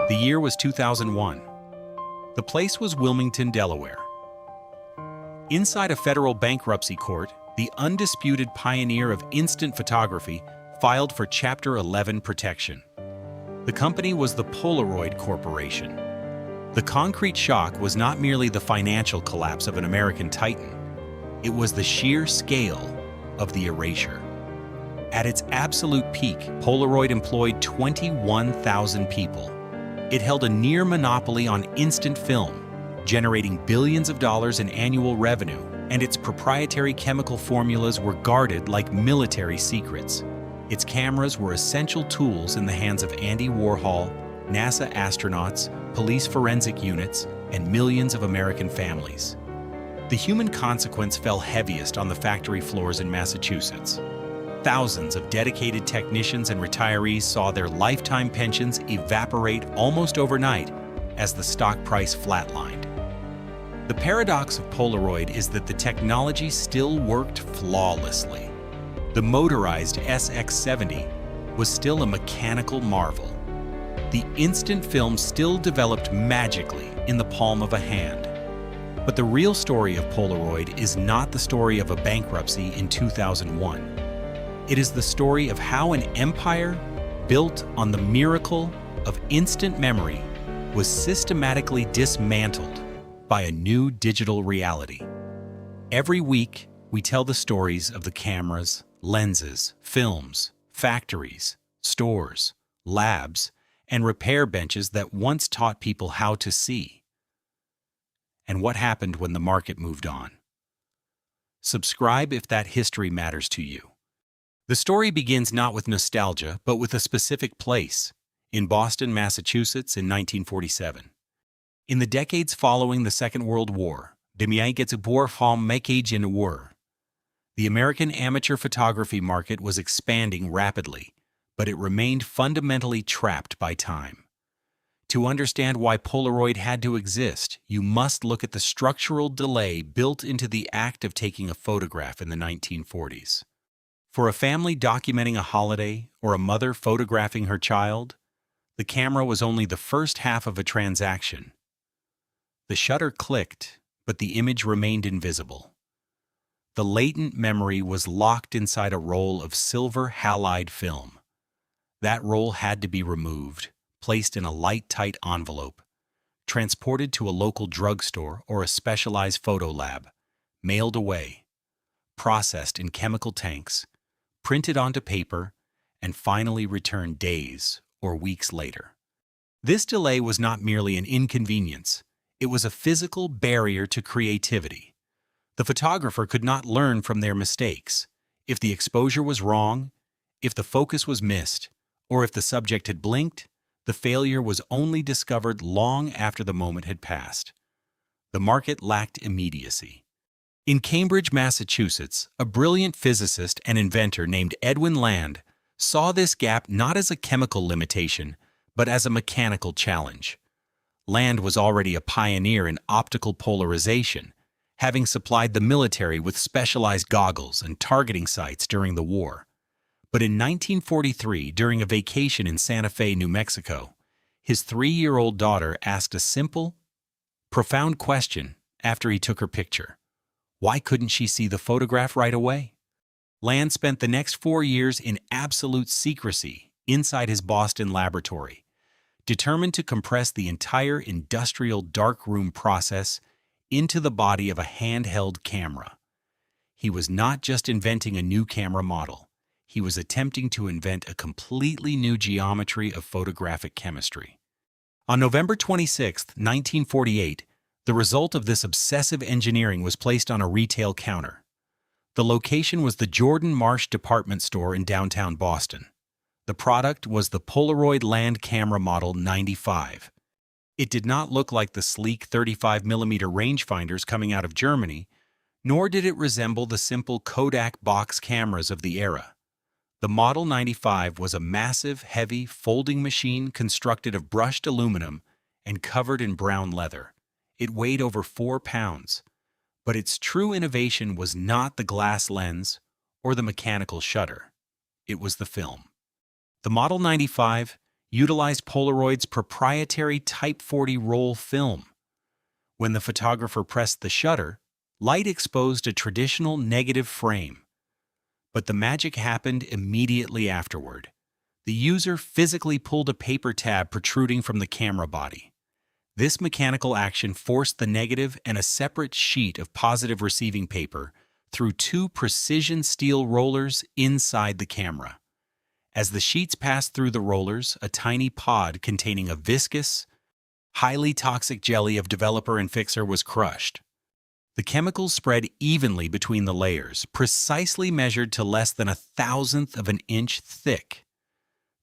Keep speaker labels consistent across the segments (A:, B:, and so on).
A: The year was 2001. The place was Wilmington, Delaware. Inside a federal bankruptcy court, the undisputed pioneer of instant photography filed for Chapter 11 protection. The company was the Polaroid Corporation. The concrete shock was not merely the financial collapse of an American titan. It was the sheer scale of the erasure. At its absolute peak, Polaroid employed 21,000 people. It held a near monopoly on instant film, generating billions of dollars in annual revenue, and its proprietary chemical formulas were guarded like military secrets. Its cameras were essential tools in the hands of Andy Warhol, NASA astronauts, police forensic units, and millions of American families. The human consequence fell heaviest on the factory floors in Massachusetts. Thousands of dedicated technicians and retirees saw their lifetime pensions evaporate almost overnight as the stock price flatlined. The paradox of Polaroid is that the technology still worked flawlessly. The motorized SX70 was still a mechanical marvel. The instant film still developed magically in the palm of a hand. But the real story of Polaroid is not the story of a bankruptcy in 2001. It is the story of how an empire built on the miracle of instant memory was systematically dismantled by a new digital reality. Every week, we tell the stories of the cameras, lenses, films, factories, stores, labs, and repair benches that once taught people how to see. And what happened when the market moved on? Subscribe if that history matters to you. The story begins not with nostalgia, but with a specific place, in Boston, Massachusetts in 1947. In the decades following the Second World War, the American amateur photography market was expanding rapidly, but it remained fundamentally trapped by time. To understand why Polaroid had to exist, you must look at the structural delay built into the act of taking a photograph in the 1940s. For a family documenting a holiday or a mother photographing her child, the camera was only the first half of a transaction. The shutter clicked, but the image remained invisible. The latent memory was locked inside a roll of silver halide film. That roll had to be removed, placed in a light-tight envelope, transported to a local drugstore or a specialized photo lab, mailed away, processed in chemical tanks, printed onto paper, and finally returned days or weeks later. This delay was not merely an inconvenience. It was a physical barrier to creativity. The photographer could not learn from their mistakes. If the exposure was wrong, if the focus was missed, or if the subject had blinked, the failure was only discovered long after the moment had passed. The market lacked immediacy. In Cambridge, Massachusetts, a brilliant physicist and inventor named Edwin Land saw this gap not as a chemical limitation, but as a mechanical challenge. Land was already a pioneer in optical polarization, having supplied the military with specialized goggles and targeting sights during the war. But in 1943, during a vacation in Santa Fe, New Mexico, his 3-year-old daughter asked a simple, profound question after he took her picture. Why couldn't she see the photograph right away? Land spent the next 4 years in absolute secrecy inside his Boston laboratory, determined to compress the entire industrial darkroom process into the body of a handheld camera. He was not just inventing a new camera model. He was attempting to invent a completely new geometry of photographic chemistry. On November 26, 1948, the result of this obsessive engineering was placed on a retail counter. The location was the Jordan Marsh department store in downtown Boston. The product was the Polaroid Land Camera Model 95. It did not look like the sleek 35mm rangefinders coming out of Germany, nor did it resemble the simple Kodak box cameras of the era. The Model 95 was a massive, heavy, folding machine constructed of brushed aluminum and covered in brown leather. It weighed over 4 pounds, but its true innovation was not the glass lens or the mechanical shutter. It was the film. The Model 95 utilized Polaroid's proprietary Type 40 roll film. When the photographer pressed the shutter, light exposed a traditional negative frame. But the magic happened immediately afterward. The user physically pulled a paper tab protruding from the camera body. This mechanical action forced the negative and a separate sheet of positive receiving paper through two precision steel rollers inside the camera. As the sheets passed through the rollers, a tiny pod containing a viscous, highly toxic jelly of developer and fixer was crushed. The chemicals spread evenly between the layers, precisely measured to less than 1/1000th of an inch thick.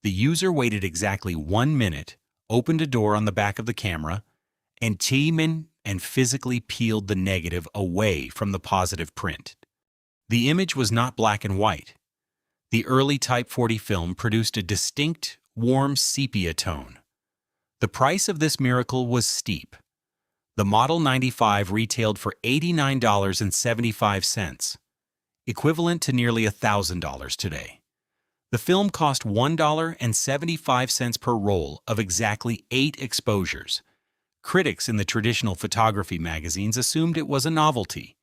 A: The user waited exactly 1 minute, opened a door on the back of the camera, and physically peeled the negative away from the positive print. The image was not black and white. The early Type 40 film produced a distinct, warm sepia tone. The price of this miracle was steep. The Model 95 retailed for $89.75, equivalent to nearly $1,000 today. The film cost $1.75 per roll of exactly 8 exposures. Critics in the traditional photography magazines assumed it was a novelty,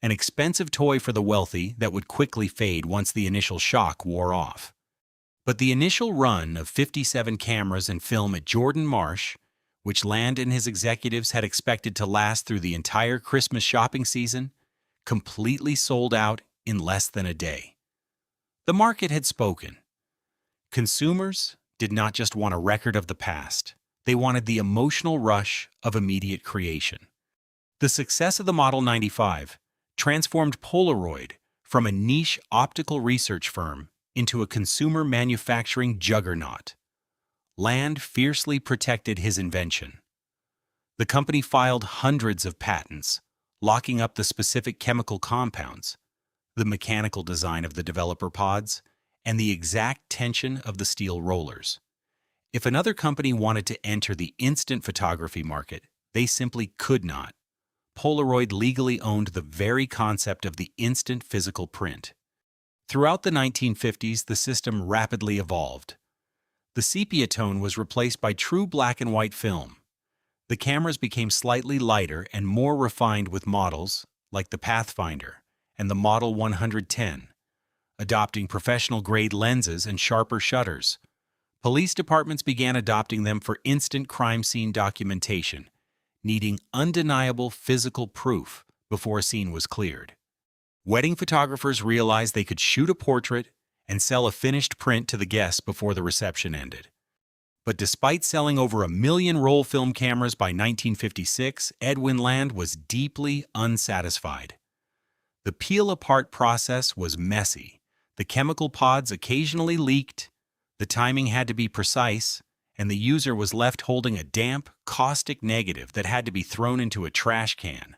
A: an expensive toy for the wealthy that would quickly fade once the initial shock wore off. But the initial run of 57 cameras and film at Jordan Marsh, which Land and his executives had expected to last through the entire Christmas shopping season, completely sold out in less than a day. The market had spoken. Consumers did not just want a record of the past, they wanted the emotional rush of immediate creation. The success of the Model 95 transformed Polaroid from a niche optical research firm into a consumer manufacturing juggernaut. Land fiercely protected his invention. The company filed hundreds of patents, locking up the specific chemical compounds, the mechanical design of the developer pods, and the exact tension of the steel rollers. If another company wanted to enter the instant photography market, they simply could not. Polaroid legally owned the very concept of the instant physical print. Throughout the 1950s, the system rapidly evolved. The sepia tone was replaced by true black and white film. The cameras became slightly lighter and more refined with models, like the Pathfinder and the Model 110, adopting professional-grade lenses and sharper shutters. Police departments began adopting them for instant crime scene documentation, needing undeniable physical proof before a scene was cleared. Wedding photographers realized they could shoot a portrait and sell a finished print to the guests before the reception ended. But despite selling over 1 million roll film cameras by 1956, Edwin Land was deeply unsatisfied. The peel-apart process was messy. The chemical pods occasionally leaked, the timing had to be precise, and the user was left holding a damp, caustic negative that had to be thrown into a trash can.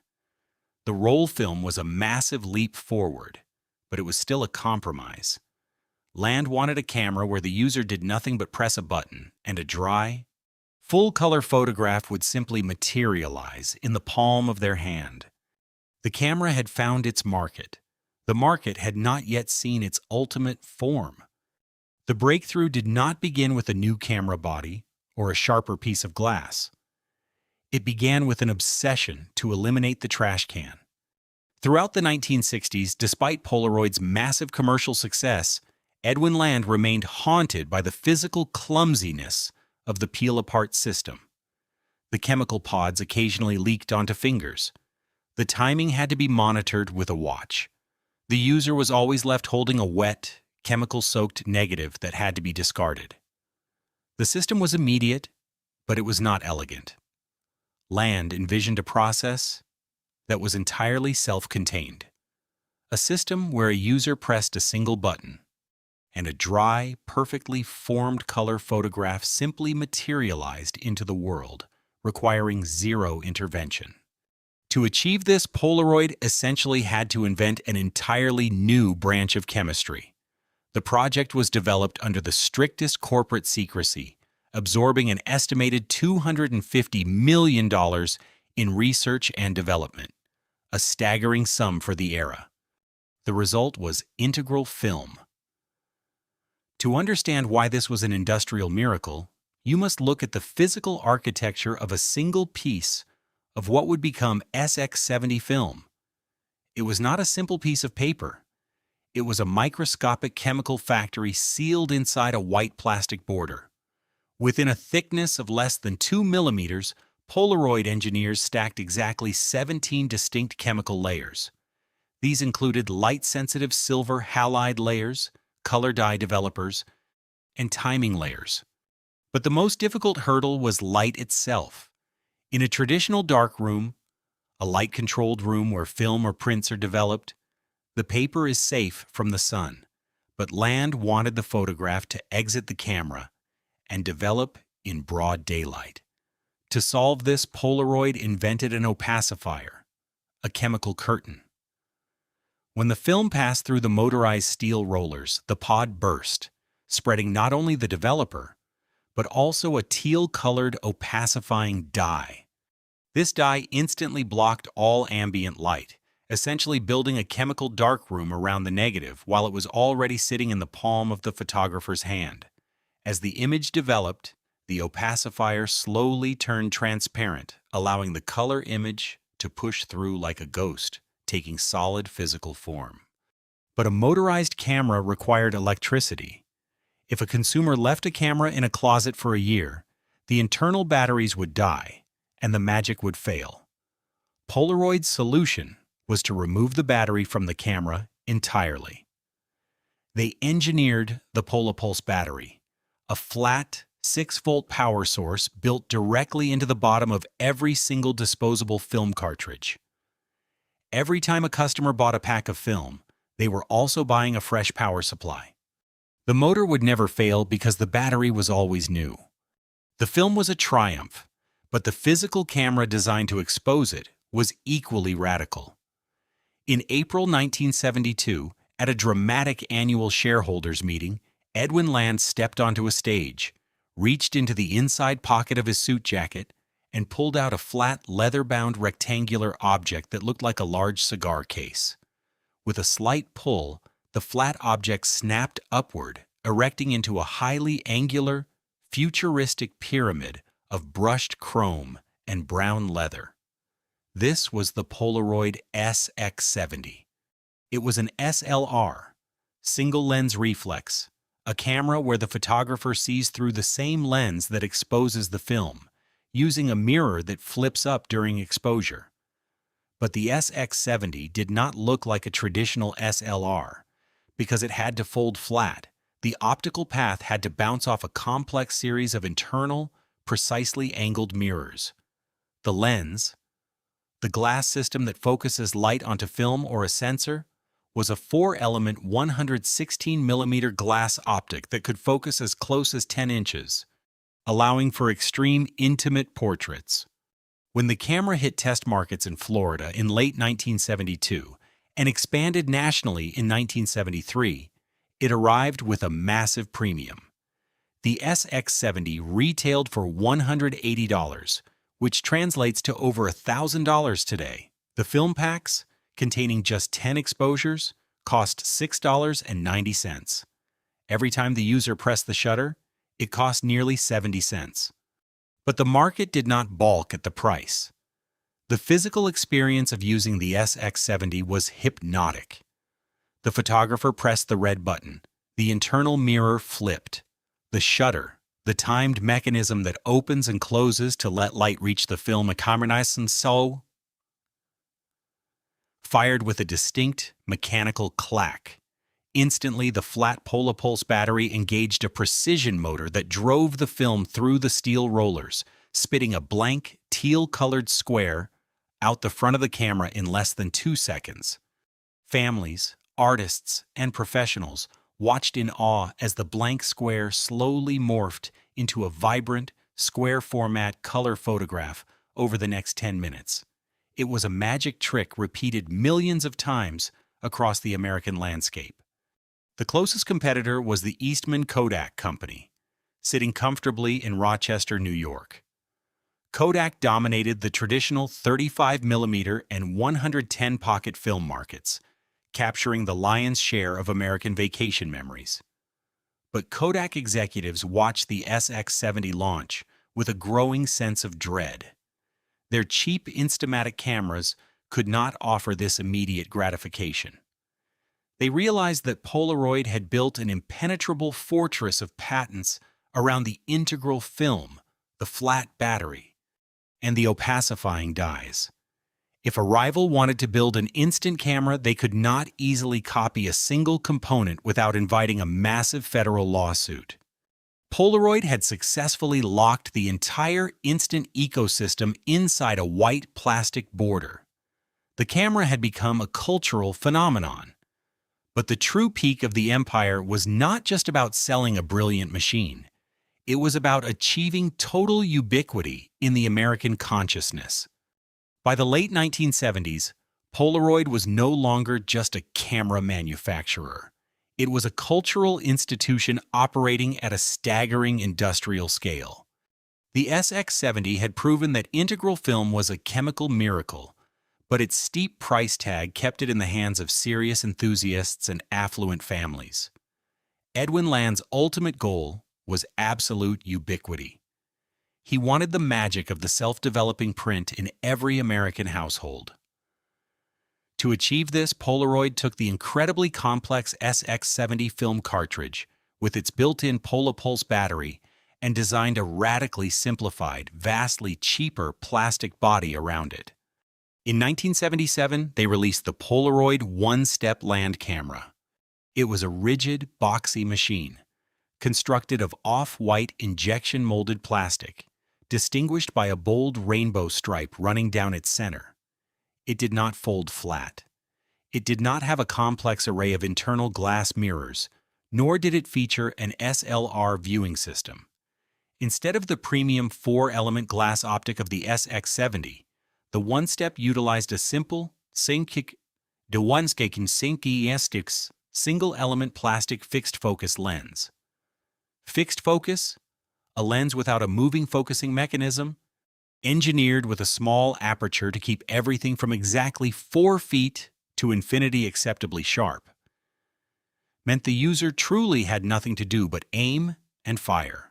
A: The roll film was a massive leap forward, but it was still a compromise. Land wanted a camera where the user did nothing but press a button, and a dry, full-color photograph would simply materialize in the palm of their hand. The camera had found its market. The market had not yet seen its ultimate form. The breakthrough did not begin with a new camera body or a sharper piece of glass. It began with an obsession to eliminate the trash can. Throughout the 1960s, despite Polaroid's massive commercial success, Edwin Land remained haunted by the physical clumsiness of the peel-apart system. The chemical pods occasionally leaked onto fingers. The timing had to be monitored with a watch. The user was always left holding a wet, chemical-soaked negative that had to be discarded. The system was immediate, but it was not elegant. Land envisioned a process that was entirely self-contained. A system where a user pressed a single button, and a dry, perfectly formed color photograph simply materialized into the world, requiring zero intervention. To achieve this, Polaroid essentially had to invent an entirely new branch of chemistry. The project was developed under the strictest corporate secrecy, absorbing an estimated $250 million in research and development, a staggering sum for the era. The result was integral film. To understand why this was an industrial miracle, you must look at the physical architecture of a single piece of what would become SX70 film. It was not a simple piece of paper. It was a microscopic chemical factory sealed inside a white plastic border. Within a thickness of less than 2 millimeters, Polaroid engineers stacked exactly 17 distinct chemical layers. These included light-sensitive silver halide layers, color dye developers, and timing layers. But the most difficult hurdle was light itself. In a traditional darkroom, a light-controlled room where film or prints are developed, the paper is safe from the sun. But Land wanted the photograph to exit the camera and develop in broad daylight. To solve this, Polaroid invented an opacifier, a chemical curtain. When the film passed through the motorized steel rollers, the pod burst, spreading not only the developer, but also a teal-colored opacifying dye. This dye instantly blocked all ambient light, essentially building a chemical darkroom around the negative while it was already sitting in the palm of the photographer's hand. As the image developed, the opacifier slowly turned transparent, allowing the color image to push through like a ghost, taking solid physical form. But a motorized camera required electricity. If a consumer left a camera in a closet for a year, the internal batteries would die, and the magic would fail. Polaroid's solution was to remove the battery from the camera entirely. They engineered the Polapulse battery, a flat, 6-volt power source built directly into the bottom of every single disposable film cartridge. Every time a customer bought a pack of film, they were also buying a fresh power supply. The motor would never fail because the battery was always new. The film was a triumph, but the physical camera designed to expose it was equally radical. In April 1972, at a dramatic annual shareholders meeting, Edwin Land stepped onto a stage, reached into the inside pocket of his suit jacket, and pulled out a flat, leather-bound rectangular object that looked like a large cigar case. With a slight pull, the flat object snapped upward, erecting into a highly angular, futuristic pyramid of brushed chrome and brown leather. This was the Polaroid SX70. It was an SLR, single-lens reflex, a camera where the photographer sees through the same lens that exposes the film, using a mirror that flips up during exposure. But the SX70 did not look like a traditional SLR. Because it had to fold flat, the optical path had to bounce off a complex series of internal, precisely angled mirrors. The lens, the glass system that focuses light onto film or a sensor, was a 4-element 116mm glass optic that could focus as close as 10 inches, allowing for extreme intimate portraits. When the camera hit test markets in Florida in late 1972 and expanded nationally in 1973, it arrived with a massive premium. The SX70 retailed for $180, which translates to over $1,000 today. The film packs, containing just 10 exposures, cost $6.90. Every time the user pressed the shutter, it cost nearly 70 cents. But the market did not balk at the price. The physical experience of using the SX70 was hypnotic. The photographer pressed the red button. The internal mirror flipped. The shutter, the timed mechanism that opens and closes to let light reach the film fired with a distinct mechanical clack. Instantly, the flat Polapulse battery engaged a precision motor that drove the film through the steel rollers, spitting a blank, teal-colored square out the front of the camera in less than 2 seconds. Families, artists, and professionals watched in awe as the blank square slowly morphed into a vibrant, square-format color photograph over the next 10 minutes. It was a magic trick repeated millions of times across the American landscape. The closest competitor was the Eastman Kodak Company, sitting comfortably in Rochester, New York. Kodak dominated the traditional 35mm and 110 pocket film markets, capturing the lion's share of American vacation memories. But Kodak executives watched the SX70 launch with a growing sense of dread. Their cheap Instamatic cameras could not offer this immediate gratification. They realized that Polaroid had built an impenetrable fortress of patents around the integral film, the flat battery, and the opacifying dyes. If a rival wanted to build an instant camera, they could not easily copy a single component without inviting a massive federal lawsuit. Polaroid had successfully locked the entire instant ecosystem inside a white plastic border. The camera had become a cultural phenomenon. But the true peak of the empire was not just about selling a brilliant machine. It was about achieving total ubiquity in the American consciousness. By the late 1970s, Polaroid was no longer just a camera manufacturer. It was a cultural institution operating at a staggering industrial scale. The SX70 had proven that integral film was a chemical miracle, but its steep price tag kept it in the hands of serious enthusiasts and affluent families. Edwin Land's ultimate goal was absolute ubiquity. He wanted the magic of the self-developing print in every American household. To achieve this, Polaroid took the incredibly complex SX70 film cartridge with its built-in Polapulse battery and designed a radically simplified, vastly cheaper plastic body around it. In 1977, they released the Polaroid One-Step Land Camera. It was a rigid, boxy machine, constructed of off-white injection-molded plastic, distinguished by a bold rainbow stripe running down its center. It did not fold flat. It did not have a complex array of internal glass mirrors, nor did it feature an SLR viewing system. Instead of the premium 4-element glass optic of the SX70, the One-Step utilized a simple, single-element plastic fixed-focus lens. Fixed focus, a lens without a moving focusing mechanism, engineered with a small aperture to keep everything from exactly 4 feet to infinity acceptably sharp, meant the user truly had nothing to do but aim and fire.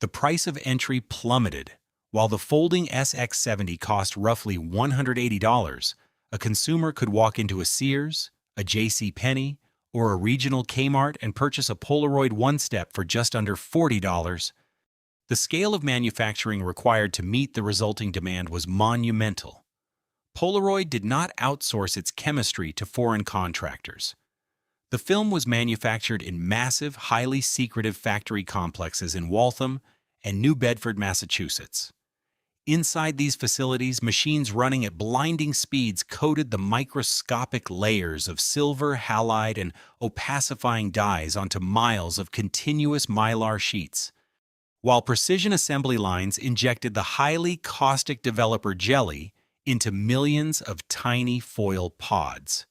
A: The price of entry plummeted. While the folding SX70 cost roughly $180, a consumer could walk into a Sears, a JCPenney, or a regional Kmart and purchase a Polaroid One-Step for just under $40. The scale of manufacturing required to meet the resulting demand was monumental. Polaroid did not outsource its chemistry to foreign contractors. The film was manufactured in massive, highly secretive factory complexes in Waltham and New Bedford, Massachusetts. Inside these facilities, machines running at blinding speeds coated the microscopic layers of silver, halide, and opacifying dyes onto miles of continuous mylar sheets, while precision assembly lines injected the highly caustic developer jelly into millions of tiny foil pods.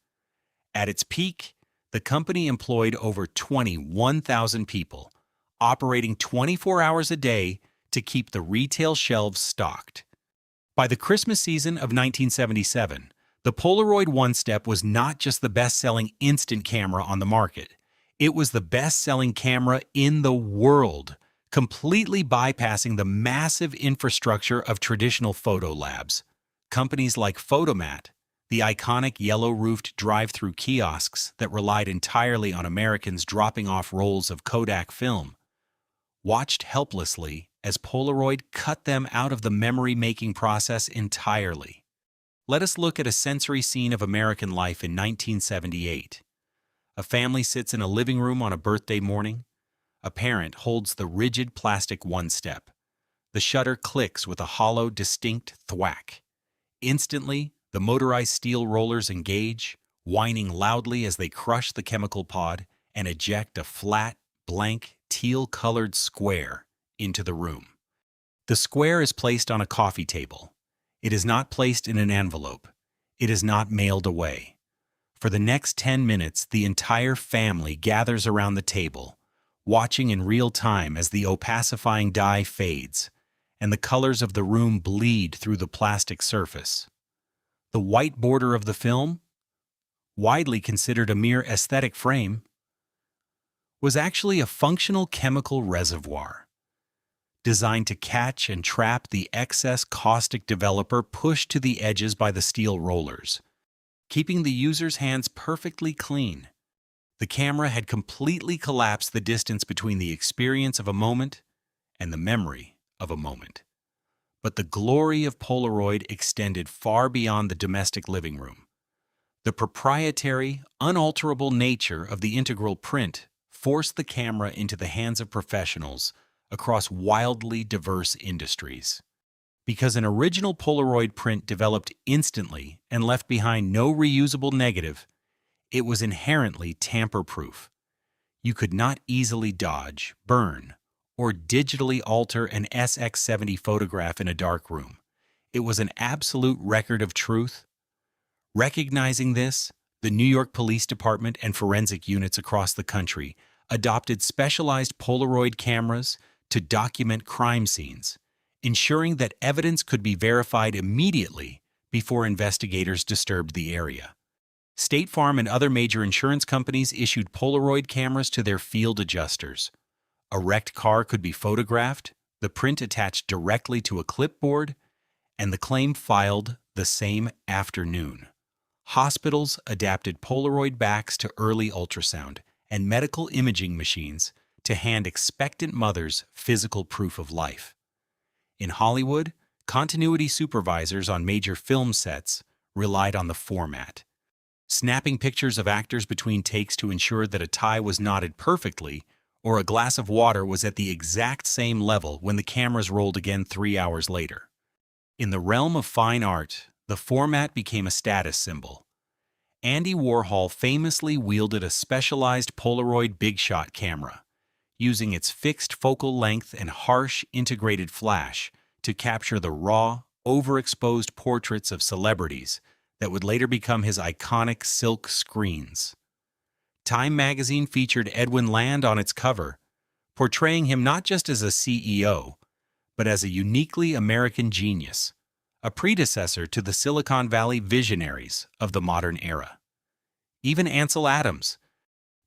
A: At its peak, the company employed over 21,000 people, operating 24 hours a day to keep the retail shelves stocked. By the Christmas season of 1977, the Polaroid One-Step was not just the best-selling instant camera on the market. It was the best-selling camera in the world, completely bypassing the massive infrastructure of traditional photo labs. Companies like Photomat, the iconic yellow-roofed drive-through kiosks that relied entirely on Americans dropping off rolls of Kodak film, watched helplessly as Polaroid cut them out of the memory-making process entirely. Let us look at a sensory scene of American life in 1978. A family sits in a living room on a birthday morning. A parent holds the rigid plastic One-Step. The shutter clicks with a hollow, distinct thwack. Instantly, the motorized steel rollers engage, whining loudly as they crush the chemical pod and eject a flat, blank, teal-colored square into the room. The square is placed on a coffee table. It is not placed in an envelope. It is not mailed away. For the next 10 minutes, the entire family gathers around the table, watching in real time as the opacifying dye fades and the colors of the room bleed through the plastic surface. The white border of the film, widely considered a mere aesthetic frame, was actually a functional chemical reservoir designed to catch and trap the excess caustic developer pushed to the edges by the steel rollers, keeping the user's hands perfectly clean. The camera had completely collapsed the distance between the experience of a moment and the memory of a moment. But the glory of Polaroid extended far beyond the domestic living room. The proprietary, unalterable nature of the integral print forced the camera into the hands of professionals across wildly diverse industries. Because an original Polaroid print developed instantly and left behind no reusable negative, it was inherently tamper-proof. You could not easily dodge, burn, or digitally alter an SX70 photograph in a dark room. It was an absolute record of truth. Recognizing this, the New York Police Department and forensic units across the country adopted specialized Polaroid cameras to document crime scenes, ensuring that evidence could be verified immediately before investigators disturbed the area. State Farm and other major insurance companies issued Polaroid cameras to their field adjusters. A wrecked car could be photographed, the print attached directly to a clipboard, and the claim filed the same afternoon. Hospitals adapted Polaroid backs to early ultrasound and medical imaging machines to hand expectant mothers physical proof of life. In Hollywood, continuity supervisors on major film sets relied on the format, snapping pictures of actors between takes to ensure that a tie was knotted perfectly or a glass of water was at the exact same level when the cameras rolled again 3 hours later. In the realm of fine art, the format became a status symbol. Andy Warhol famously wielded a specialized Polaroid Big Shot camera, using its fixed focal length and harsh integrated flash to capture the raw, overexposed portraits of celebrities that would later become his iconic silk screens. Time magazine featured Edwin Land on its cover, portraying him not just as a CEO, but as a uniquely American genius, a predecessor to the Silicon Valley visionaries of the modern era. Even Ansel Adams,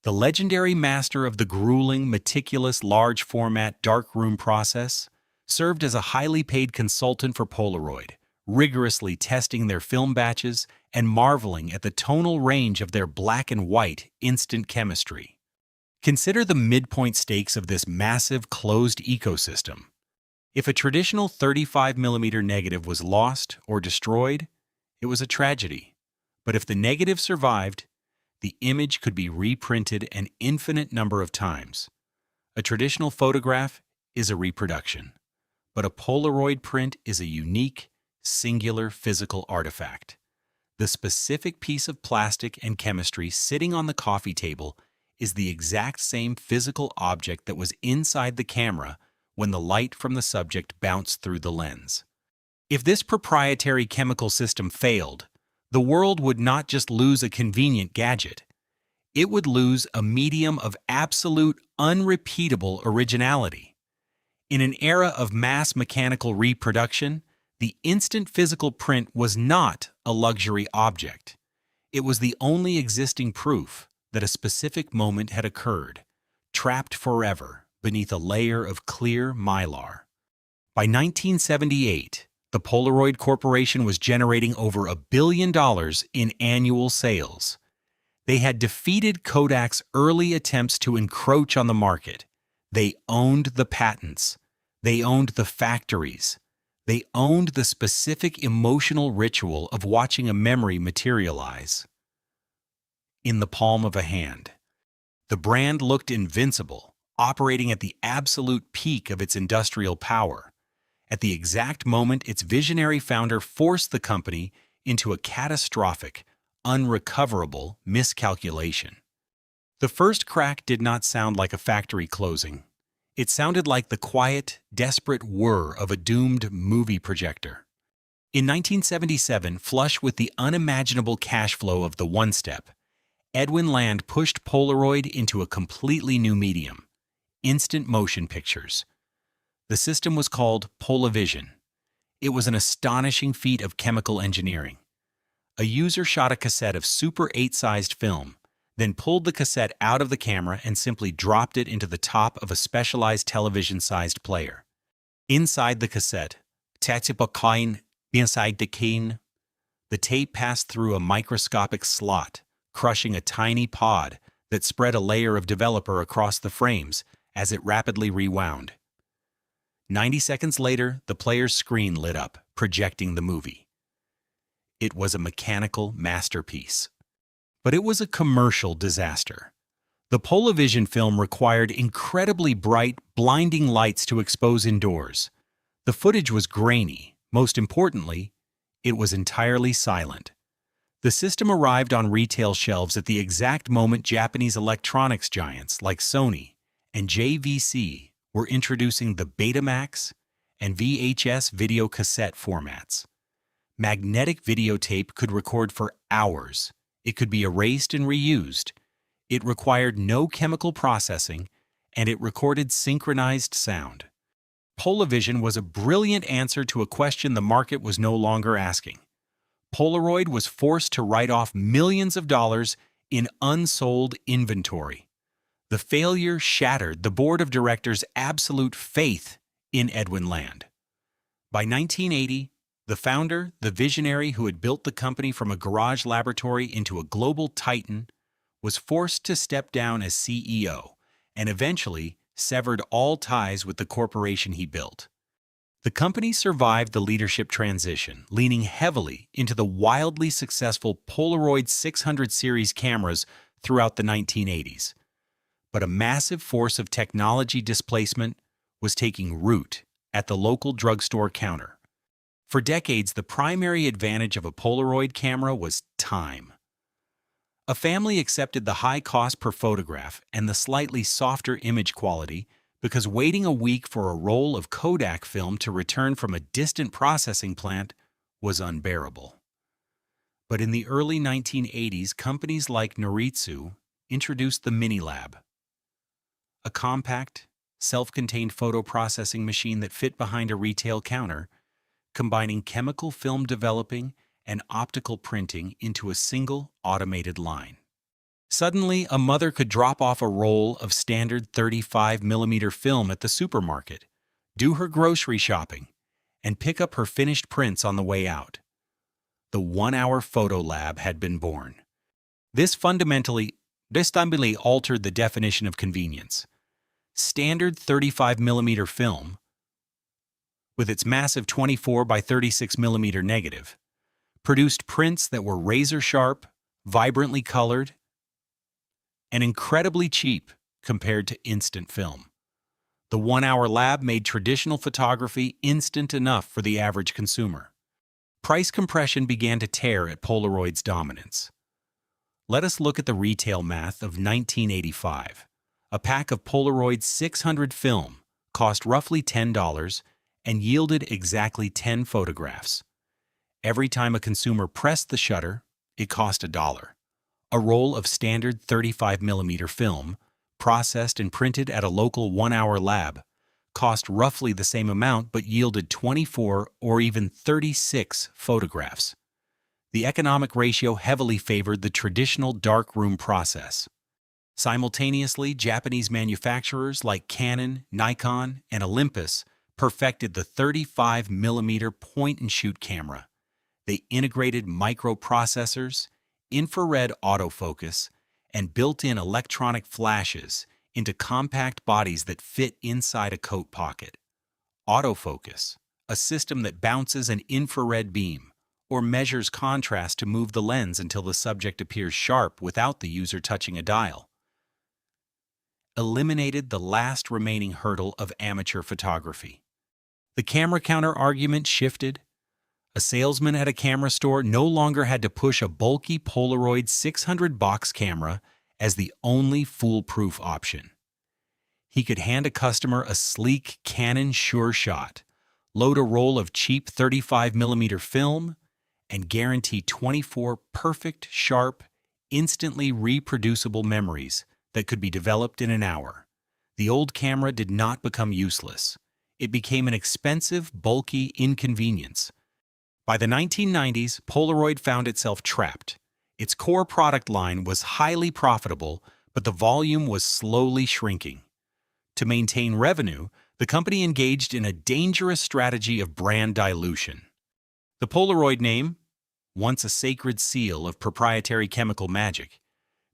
A: the legendary master of the grueling, meticulous, large-format darkroom process, served as a highly paid consultant for Polaroid, rigorously testing their film batches and marveling at the tonal range of their black and white instant chemistry. Consider the midpoint stakes of this massive closed ecosystem. If a traditional 35mm negative was lost or destroyed, it was a tragedy. But if the negative survived, the image could be reprinted an infinite number of times. A traditional photograph is a reproduction, but a Polaroid print is a unique, singular physical artifact. The specific piece of plastic and chemistry sitting on the coffee table is the exact same physical object that was inside the camera when the light from the subject bounced through the lens. If this proprietary chemical system failed, the world would not just lose a convenient gadget. It would lose a medium of absolute, unrepeatable originality. In an era of mass mechanical reproduction, the instant physical print was not a luxury object. It was the only existing proof that a specific moment had occurred, trapped forever beneath a layer of clear mylar. By 1978, the Polaroid Corporation was generating over $1 billion in annual sales. They had defeated Kodak's early attempts to encroach on the market. They owned the patents. They owned the factories. They owned the specific emotional ritual of watching a memory materialize in the palm of a hand. The brand looked invincible, operating at the absolute peak of its industrial power. At the exact moment its visionary founder forced the company into a catastrophic, unrecoverable miscalculation. The first crack did not sound like a factory closing. It sounded like the quiet, desperate whir of a doomed movie projector. In 1977, flush with the unimaginable cash flow of the one-step, Edwin Land pushed Polaroid into a completely new medium: instant motion pictures. The system was called Polavision. It was an astonishing feat of chemical engineering. A user shot a cassette of Super 8-sized film, then pulled the cassette out of the camera and simply dropped it into the top of a specialized television-sized player. Inside the cassette, inside the cane, the tape passed through a microscopic slot, crushing a tiny pod that spread a layer of developer across the frames as it rapidly rewound. 90 seconds later, the player's screen lit up, projecting the movie. It was a mechanical masterpiece. But it was a commercial disaster. The Polavision film required incredibly bright, blinding lights to expose indoors. The footage was grainy. Most importantly, it was entirely silent. The system arrived on retail shelves at the exact moment Japanese electronics giants like Sony and JVC were introducing the Betamax and VHS video cassette formats. Magnetic videotape could record for hours. It could be erased and reused. It required no chemical processing, and it recorded synchronized sound. Polavision was a brilliant answer to a question the market was no longer asking. Polaroid was forced to write off millions of dollars in unsold inventory. The failure shattered the board of directors' absolute faith in Edwin Land. By 1980, the founder, the visionary who had built the company from a garage laboratory into a global titan, was forced to step down as CEO and eventually severed all ties with the corporation he built. The company survived the leadership transition, leaning heavily into the wildly successful Polaroid 600 series cameras throughout the 1980s. But a massive force of technology displacement was taking root at the local drugstore counter. For decades, the primary advantage of a Polaroid camera was time. A family accepted the high cost per photograph and the slightly softer image quality because waiting a week for a roll of Kodak film to return from a distant processing plant was unbearable. But in the early 1980s, companies like Noritsu introduced the Minilab, a compact, self-contained photo processing machine that fit behind a retail counter, combining chemical film developing and optical printing into a single automated line. Suddenly, a mother could drop off a roll of standard 35mm film at the supermarket, do her grocery shopping, and pick up her finished prints on the way out. The 1-hour photo lab had been born. This fundamentally altered the definition of convenience. Standard 35mm film, with its massive 24 by 36mm negative, produced prints that were razor-sharp, vibrantly colored, and incredibly cheap compared to instant film. The 1-hour lab made traditional photography instant enough for the average consumer. Price compression began to tear at Polaroid's dominance. Let us look at the retail math of 1985. A pack of Polaroid 600 film cost roughly $10 and yielded exactly 10 photographs. Every time a consumer pressed the shutter, it cost $1. A roll of standard 35mm film, processed and printed at a local 1-hour lab, cost roughly the same amount but yielded 24 or even 36 photographs. The economic ratio heavily favored the traditional darkroom process. Simultaneously, Japanese manufacturers like Canon, Nikon, and Olympus perfected the 35mm point-and-shoot camera. They integrated microprocessors, infrared autofocus, and built-in electronic flashes into compact bodies that fit inside a coat pocket. Autofocus, a system that bounces an infrared beam or measures contrast to move the lens until the subject appears sharp without the user touching a dial, eliminated the last remaining hurdle of amateur photography. The camera counter argument shifted. A salesman at a camera store no longer had to push a bulky Polaroid 600 box camera as the only foolproof option. He could hand a customer a sleek Canon Sure Shot, load a roll of cheap 35mm film, and guarantee 24 perfect, sharp, instantly reproducible memories that could be developed in an hour. The old camera did not become useless. It became an expensive, bulky inconvenience. By the 1990s, Polaroid found itself trapped. Its core product line was highly profitable, but the volume was slowly shrinking. To maintain revenue, the company engaged in a dangerous strategy of brand dilution. The Polaroid name, once a sacred seal of proprietary chemical magic,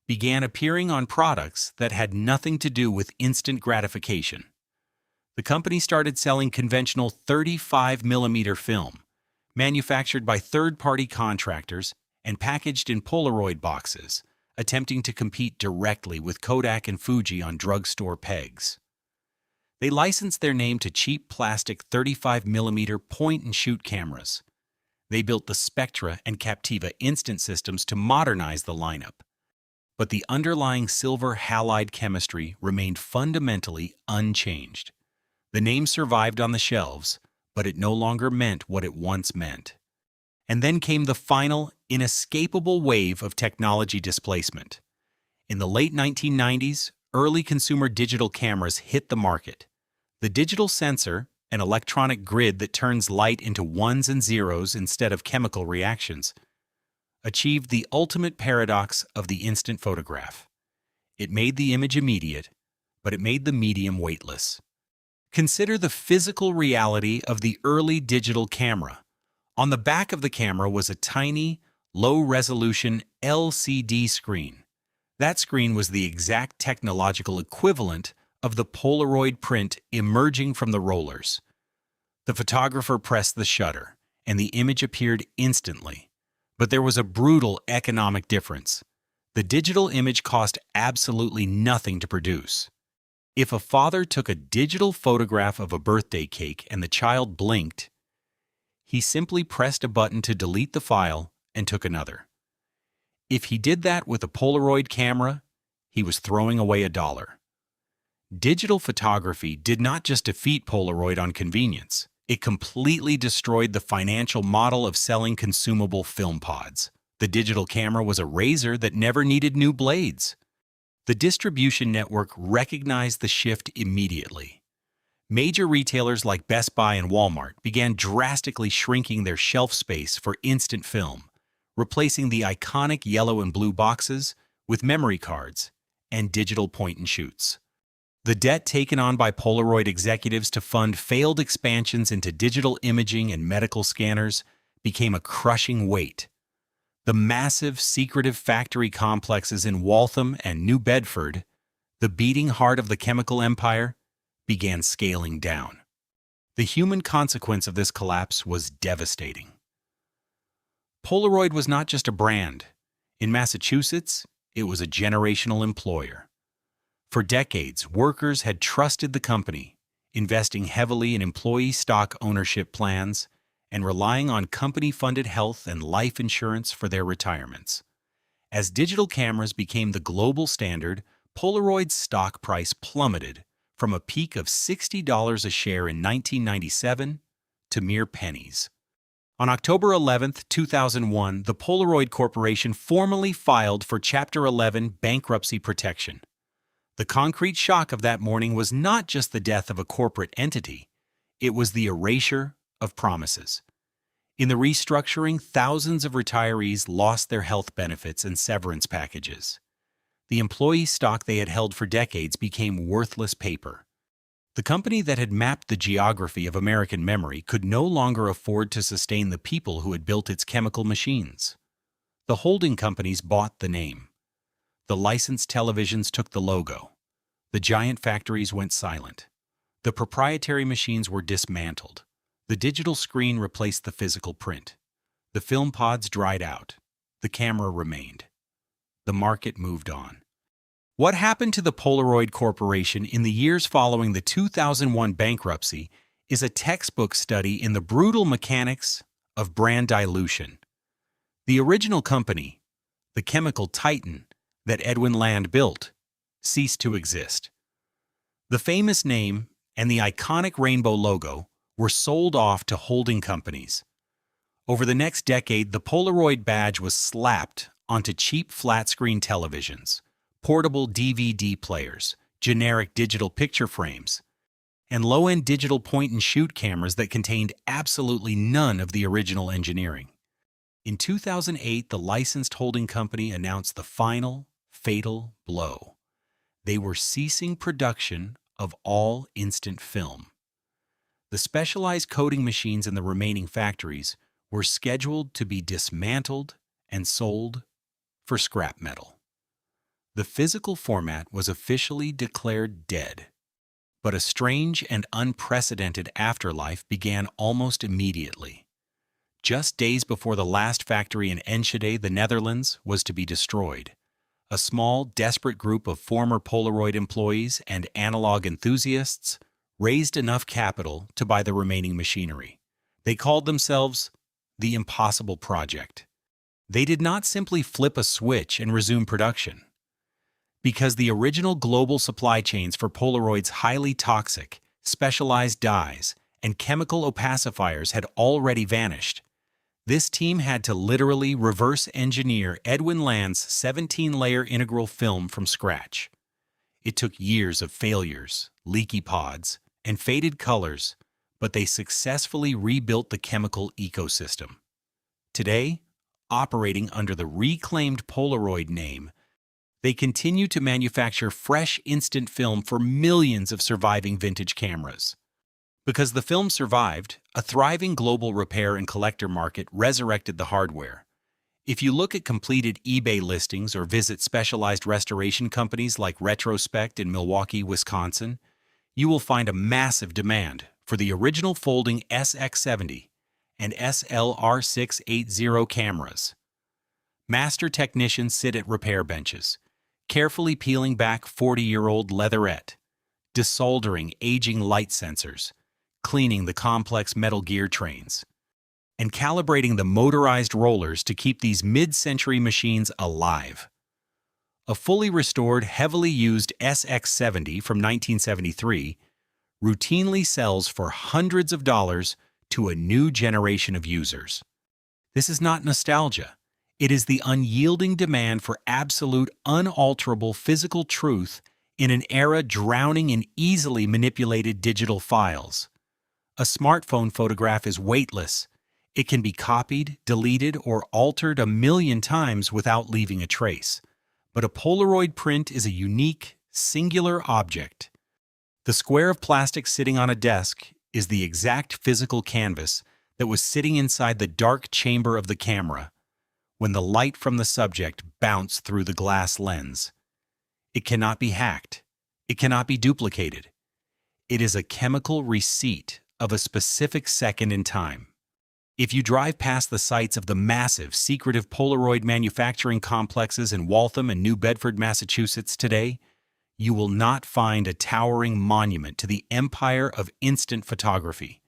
A: began appearing on products that had nothing to do with instant gratification. The company started selling conventional 35mm film, manufactured by third-party contractors and packaged in Polaroid boxes, attempting to compete directly with Kodak and Fuji on drugstore pegs. They licensed their name to cheap plastic 35mm point-and-shoot cameras. They built the Spectra and Captiva instant systems to modernize the lineup. But the underlying silver halide chemistry remained fundamentally unchanged. The name survived on the shelves, but it no longer meant what it once meant. And then came the final, inescapable wave of technology displacement. In the late 1990s, early consumer digital cameras hit the market. The digital sensor, an electronic grid that turns light into ones and zeros instead of chemical reactions, achieved the ultimate paradox of the instant photograph. It made the image immediate, but it made the medium weightless. Consider the physical reality of the early digital camera. On the back of the camera was a tiny, low-resolution LCD screen. That screen was the exact technological equivalent of the Polaroid print emerging from the rollers. The photographer pressed the shutter, and the image appeared instantly. But there was a brutal economic difference. The digital image cost absolutely nothing to produce. If a father took a digital photograph of a birthday cake and the child blinked, he simply pressed a button to delete the file and took another. If he did that with a Polaroid camera, he was throwing away $1. Digital photography did not just defeat Polaroid on convenience. It completely destroyed the financial model of selling consumable film pods. The digital camera was a razor that never needed new blades. The distribution network recognized the shift immediately. Major retailers like Best Buy and Walmart began drastically shrinking their shelf space for instant film, replacing the iconic yellow and blue boxes with memory cards and digital point-and-shoots. The debt taken on by Polaroid executives to fund failed expansions into digital imaging and medical scanners became a crushing weight. The massive, secretive factory complexes in Waltham and New Bedford, the beating heart of the chemical empire, began scaling down. The human consequence of this collapse was devastating. Polaroid was not just a brand. In Massachusetts, it was a generational employer. For decades, workers had trusted the company, investing heavily in employee stock ownership plans and relying on company-funded health and life insurance for their retirements. As digital cameras became the global standard, Polaroid's stock price plummeted from a peak of $60 a share in 1997 to mere pennies. On October 11, 2001, the Polaroid Corporation formally filed for Chapter 11 bankruptcy protection. The concrete shock of that morning was not just the death of a corporate entity, it was the erasure of promises. In the restructuring, thousands of retirees lost their health benefits and severance packages. The employee stock they had held for decades became worthless paper. The company that had mapped the geography of American memory could no longer afford to sustain the people who had built its chemical machines. The holding companies bought the name. The licensed televisions took the logo. The giant factories went silent. The proprietary machines were dismantled. The digital screen replaced the physical print. The film pods dried out. The camera remained. The market moved on. What happened to the Polaroid Corporation in the years following the 2001 bankruptcy is a textbook study in the brutal mechanics of brand dilution. The original company, the chemical titan that Edwin Land built, ceased to exist. The famous name and the iconic rainbow logo were sold off to holding companies. Over the next decade, the Polaroid badge was slapped onto cheap flat-screen televisions, portable DVD players, generic digital picture frames, and low-end digital point-and-shoot cameras that contained absolutely none of the original engineering. In 2008, the licensed holding company announced the final, fatal blow. They were ceasing production of all instant film. The specialized coating machines in the remaining factories were scheduled to be dismantled and sold for scrap metal. The physical format was officially declared dead, but a strange and unprecedented afterlife began almost immediately. Just days before the last factory in Enschede, the Netherlands, was to be destroyed, a small, desperate group of former Polaroid employees and analog enthusiasts raised enough capital to buy the remaining machinery. They called themselves the Impossible Project. They did not simply flip a switch and resume production. Because the original global supply chains for Polaroid's highly toxic, specialized dyes and chemical opacifiers had already vanished, this team had to literally reverse engineer Edwin Land's 17-layer integral film from scratch. It took years of failures, leaky pods, and faded colors, but they successfully rebuilt the chemical ecosystem. Today, operating under the reclaimed Polaroid name, they continue to manufacture fresh instant film for millions of surviving vintage cameras. Because the film survived, a thriving global repair and collector market resurrected the hardware. If you look at completed eBay listings or visit specialized restoration companies like Retrospect in Milwaukee, Wisconsin, you will find a massive demand for the original folding SX70 and SLR680 cameras. Master technicians sit at repair benches, carefully peeling back 40-year-old leatherette, desoldering aging light sensors, cleaning the complex metal gear trains, and calibrating the motorized rollers to keep these mid-century machines alive. A fully restored, heavily used SX70 from 1973 routinely sells for hundreds of dollars to a new generation of users. This is not nostalgia. It is the unyielding demand for absolute, unalterable physical truth in an era drowning in easily manipulated digital files. A smartphone photograph is weightless. It can be copied, deleted, or altered a million times without leaving a trace. But a Polaroid print is a unique, singular object. The square of plastic sitting on a desk is the exact physical canvas that was sitting inside the dark chamber of the camera when the light from the subject bounced through the glass lens. It cannot be hacked. It cannot be duplicated. It is a chemical receipt of a specific second in time. If you drive past the sites of the massive, secretive Polaroid manufacturing complexes in Waltham and New Bedford, Massachusetts today, you will not find a towering monument to the empire of instant photography.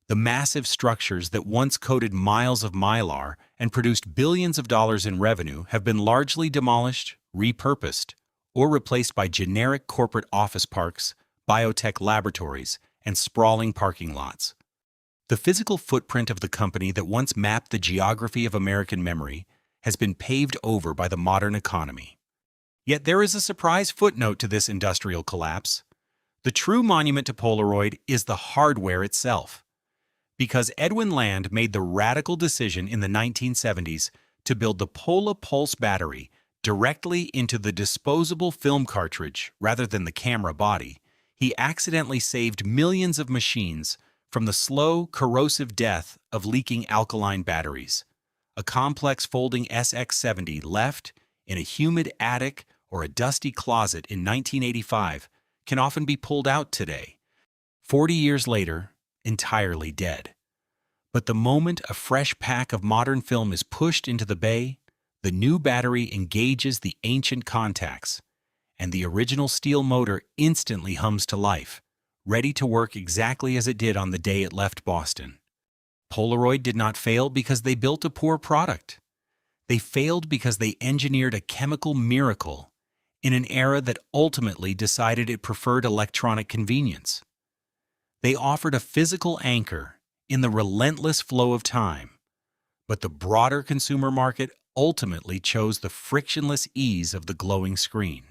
A: The massive structures that once coated miles of mylar and produced billions of dollars in revenue have been largely demolished, repurposed, or replaced by generic corporate office parks, biotech laboratories, and sprawling parking lots. The physical footprint of the company that once mapped the geography of American memory has been paved over by the modern economy. Yet there is a surprise footnote to this industrial collapse. The true monument to Polaroid is the hardware itself. Because Edwin Land made the radical decision in the 1970s to build the Pola Pulse battery directly into the disposable film cartridge rather than the camera body, he accidentally saved millions of machines from the slow, corrosive death of leaking alkaline batteries. A complex folding SX70 left in a humid attic or a dusty closet in 1985 can often be pulled out today, 40 years later, entirely dead. But the moment a fresh pack of modern film is pushed into the bay, the new battery engages the ancient contacts, and the original steel motor instantly hums to life, ready to work exactly as it did on the day it left Boston. Polaroid did not fail because they built a poor product. They failed because they engineered a chemical miracle in an era that ultimately decided it preferred electronic convenience. They offered a physical anchor in the relentless flow of time, but the broader consumer market ultimately chose the frictionless ease of the glowing screen.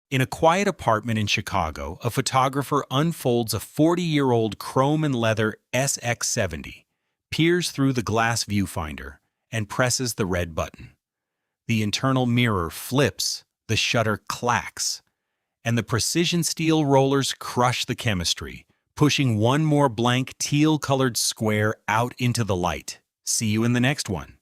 A: In a quiet apartment in Chicago, a photographer unfolds a 40-year-old chrome and leather SX70, peers through the glass viewfinder, and presses the red button. The internal mirror flips, the shutter clacks, and the precision steel rollers crush the chemistry, pushing one more blank teal-colored square out into the light. See you in the next one.